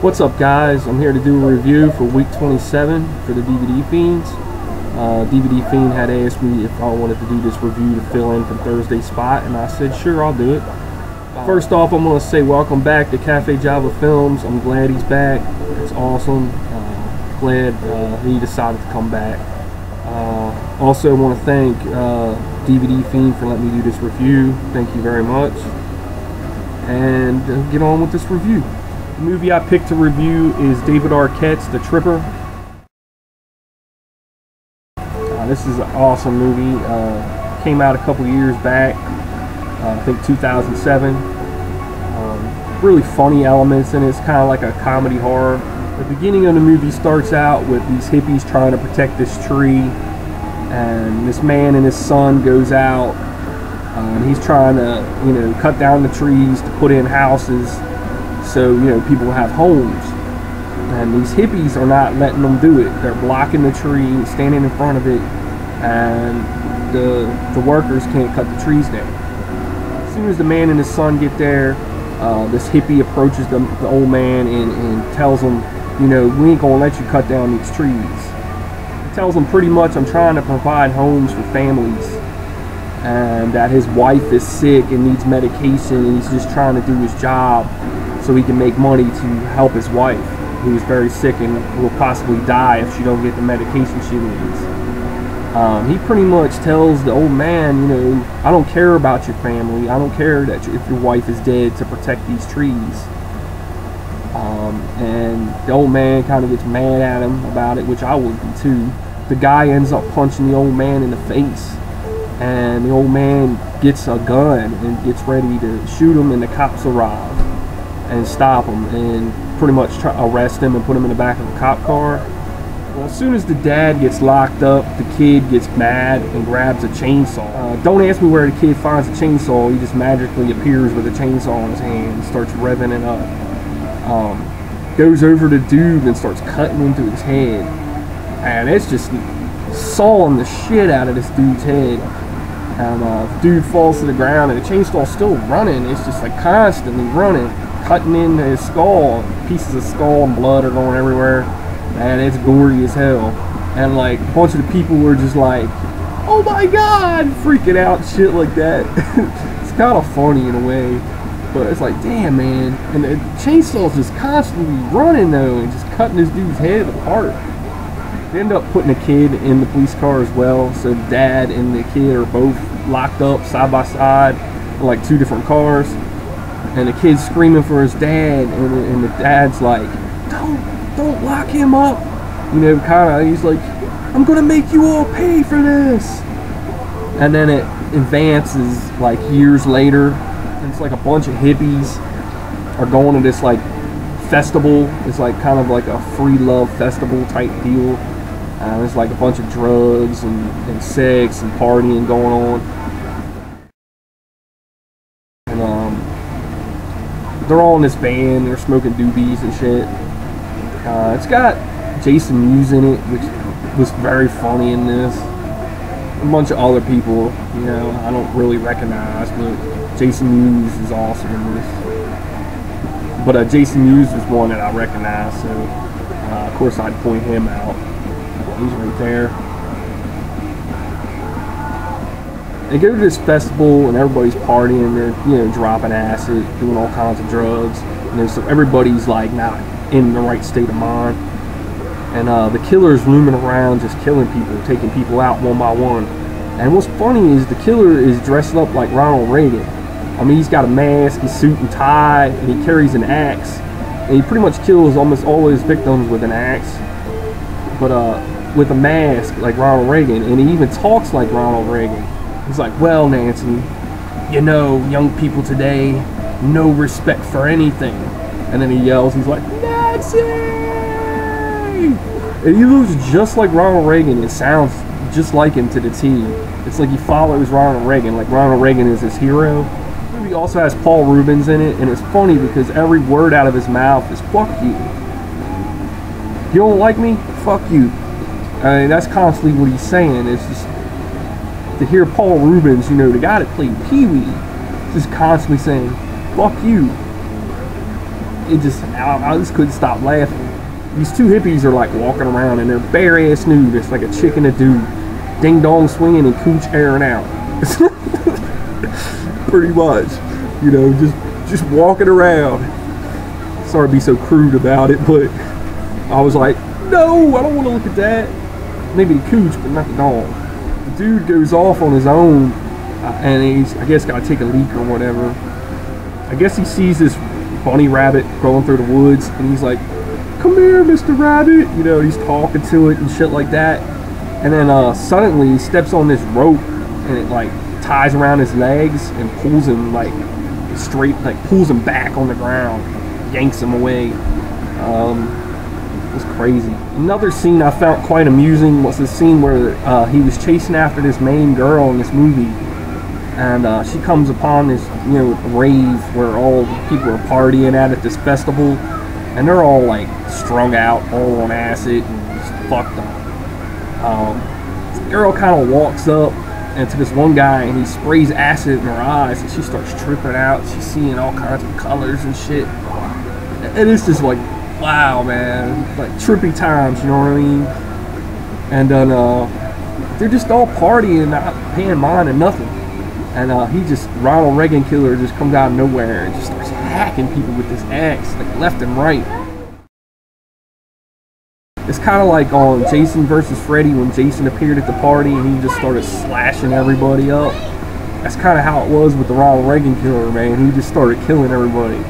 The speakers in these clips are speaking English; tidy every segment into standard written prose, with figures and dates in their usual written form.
What's up, guys? I'm here to do a review for week 27 for the DVD Fiends. DVD Fiend had asked me if I wanted to do this review to fill in for Thursday's spot, and I said sure, I'll do it. First off, I'm going to say welcome back to Cafe Java Films. I'm glad he's back. It's awesome. Glad he decided to come back. Also, I want to thank DVD Fiend for letting me do this review. Thank you very much. And get on with this review. The movie I picked to review is David Arquette's The Tripper. This is an awesome movie. Came out a couple years back, I think 2007. Really funny elements in it. It's kind of like a comedy horror. The beginning of the movie starts out with these hippies trying to protect this tree, and this man and his son goes out, and he's trying to, cut down the trees to put in houses, so people have homes. And these hippies are not letting them do it. They're blocking the tree, standing in front of it, and the workers can't cut the trees down. As soon as the man and his son get there, this hippie approaches the old man and tells him, we ain't gonna let you cut down these trees. He tells him pretty much, I'm trying to provide homes for families, and that his wife is sick and needs medication, and he's just trying to do his job so he can make money to help his wife, who is very sick and will possibly die if she don't get the medication she needs. He pretty much tells the old man, I don't care about your family. I don't care that if your wife is dead to protect these trees. And the old man kind of gets mad at him about it, which I would be too. The guy ends up punching the old man in the face, and the old man gets a gun and gets ready to shoot him, and the cops arrive and stop him and pretty much arrest him and put him in the back of a cop car. Well, as soon as the dad gets locked up, the kid gets mad and grabs a chainsaw. Don't ask me where the kid finds the chainsaw. He just magically appears with a chainsaw in his hand and starts revving it up. Goes over to dude and starts cutting into his head. And it's just sawing the shit out of this dude's head. And the dude falls to the ground, and the chainsaw's still running. It's just like constantly running, cutting into his skull. Pieces of skull and blood are going everywhere. Man, it's gory as hell. And like a bunch of the people were just like, oh my god, freaking out, shit like that. It's kind of funny in a way, but it's like, damn, man. And the chainsaw's just constantly running though, and just cutting this dude's head apart. They end up putting a kid in the police car as well, so the dad and the kid are both locked up side by side in like two different cars, and the kid's screaming for his dad, and the dad's like, don't lock him up, he's like, I'm gonna make you all pay for this. And then it advances like years later, and it's like a bunch of hippies are going to this like festival. It's like kind of like a free love festival type deal. There's like a bunch of drugs and sex and partying going on. And they're all in this van, they're smoking doobies and shit. It's got Jason Mewes in it, which was very funny in this. A bunch of other people, I don't really recognize, but Jason Mewes is awesome in this. But Jason Mewes is one that I recognize, so of course I'd point him out. He's right there. They go to this festival and everybody's partying. They're dropping acid, doing all kinds of drugs, so everybody's like not in the right state of mind. And the killer's roaming around just killing people, taking people out one by one. And what's funny is the killer is dressed up like Ronald Reagan. I mean, he's got a mask, his suit and tie, and he carries an axe. And he pretty much kills almost all his victims with an axe, but with a mask like Ronald Reagan. And he even talks like Ronald Reagan. He's like, well, Nancy, young people today, no respect for anything. And then he yells, he's like, Nancy! And he looks just like Ronald Reagan. It sounds just like him to the T. It's like he follows Ronald Reagan, like Ronald Reagan is his hero. The movie also has Paul Rubens in it, and it's funny because every word out of his mouth is fuck you. You don't like me? Fuck you. I mean, that's constantly what he's saying. It's just to hear Paul Rubens, the guy that played Pee-wee, just constantly saying, fuck you. I just couldn't stop laughing. These two hippies are like walking around and they're bare ass nude. It's like a chick and a dude, ding dong swinging and cooch airing out. Pretty much, you know, just walking around. Sorry to be so crude about it, but I was like, no, I don't want to look at that. Maybe the cooch, but not the dog. The dude goes off on his own, and he's, I guess, got to take a leak or whatever. I guess he sees this bunny rabbit going through the woods, and he's like, come here, Mr. Rabbit. You know, he's talking to it and shit like that. And then suddenly he steps on this rope, and it like ties around his legs and pulls him like straight, like pulls him back on the ground, yanks him away. It was crazy. Another scene I found quite amusing was the scene where he was chasing after this main girl in this movie, and she comes upon this, you know, rave where all the people are partying at this festival, and they're all like strung out, all on acid and just fucked up. The girl kind of walks up and to this one guy, and he sprays acid in her eyes, and she starts tripping out. She's seeing all kinds of colors and shit, and it's just like, wow, man, like trippy times, you know what I mean? And then they're just all partying, not paying mind to nothing. And Ronald Reagan killer just comes out of nowhere and just starts hacking people with this axe, like left and right. It's kind of like on Jason versus Freddy when Jason appeared at the party and he just started slashing everybody up. That's kind of how it was with the Ronald Reagan killer, man. He just started killing everybody.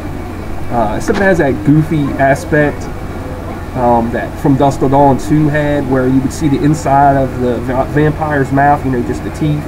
Except it has that goofy aspect that From Dusk Till Dawn 2 had, where you would see the inside of the vampire's mouth, you know, just the teeth.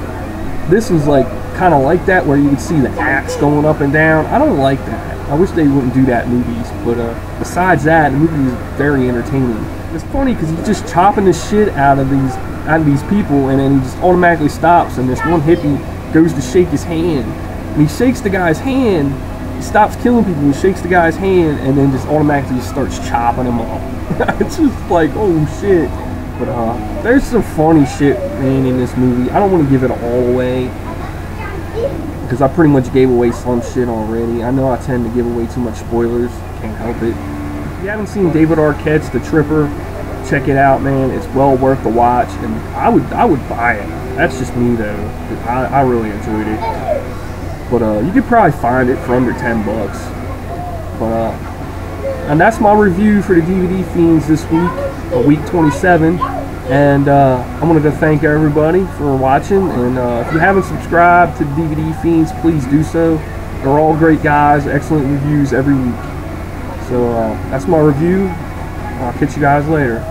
This was like kind of like that, where you would see the axe going up and down. I don't like that. I wish they wouldn't do that in movies, but besides that, the movie is very entertaining. It's funny because he's just chopping the shit out of these people, and then he just automatically stops, and this one hippie goes to shake his hand, and he shakes the guy's hand. He stops killing people and shakes the guy's hand, and then just automatically just starts chopping him up. It's just like, oh shit. But there's some funny shit, man, in this movie. I don't want to give it all away, because I pretty much gave away some shit already. I know I tend to give away too much spoilers. Can't help it. If you haven't seen David Arquette's The Tripper, check it out, man. It's well worth the watch, and I would buy it. That's just me, though. I really enjoyed it. But you could probably find it for under 10 bucks. But and that's my review for the DVD Fiends this week, week 27. And I wanted to thank everybody for watching. And if you haven't subscribed to the DVD Fiends, please do so. They're all great guys, excellent reviews every week. So that's my review. I'll catch you guys later.